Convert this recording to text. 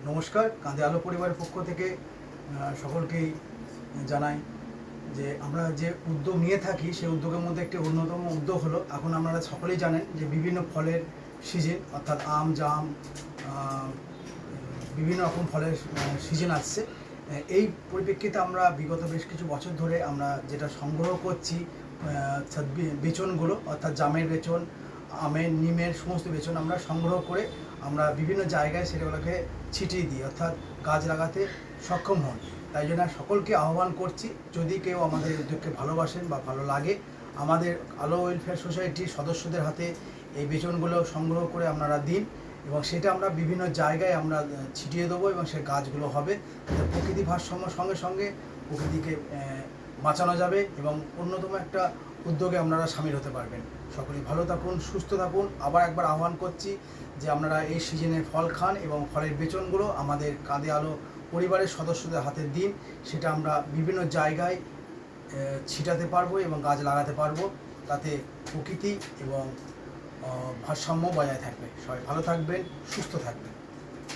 নমস্কার, কাঁদে আলো পরিবারের পক্ষ থেকে সকলকেই জানাই যে আমরা যে উদ্যোগ নিয়ে থাকি সেই উদ্যোগের মধ্যে একটি অন্যতম উদ্যোগ হলো, এখন আপনারা সকলেই জানেন যে বিভিন্ন ফলের সিজন, অর্থাৎ আম, জাম, বিভিন্ন রকম ফলের সিজন আসছে। এই পরিপ্রেক্ষিতে আমরা বিগত বেশ কিছু বছর ধরে আমরা যেটা সংগ্রহ করছি, বেচনগুলো, অর্থাৎ জামের বেচন, আমের, নিমের সমস্ত বেচন আমরা সংগ্রহ করে আমরা বিভিন্ন জায়গায় সেগুলোকে ছিটিয়ে দিই, অর্থাৎ গাছ লাগাতে সক্ষম হন। তাই জন্য সকলকে আহ্বান করছি, যদি কেউ আমাদের উদ্যোগকে ভালোবাসেন বা ভালো লাগে, আমাদের আলো ওয়েলফেয়ার সোসাইটির সদস্যদের হাতে এই বেচনগুলো সংগ্রহ করে আপনারা দিন, এবং সেটা আমরা বিভিন্ন জায়গায় আমরা ছিটিয়ে দেবো এবং সে গাছগুলো হবে। প্রকৃতি ভারসাম্যর সঙ্গে সঙ্গে প্রকৃতিকে বাঁচানো যাবে এবং অন্যতম একটা উদ্যোগে আপনারা সামিল হতে পারবেন। সকলেই ভালো থাকুন, সুস্থ থাকুন। আবার একবার আহ্বান করছি যে আপনারা এই সিজনে ফল খান এবং ফলের বেচনগুলো আমাদের কাঁদে আলো পরিবারের সদস্যদের হাতে দিন। সেটা আমরা বিভিন্ন জায়গায় ছিটাতে পারবো এবং গাছ লাগাতে পারবো, তাতে প্রকৃতি এবং ভারসাম্য বজায় থাকবে। সবাই ভালো থাকবেন, সুস্থ থাকবেন।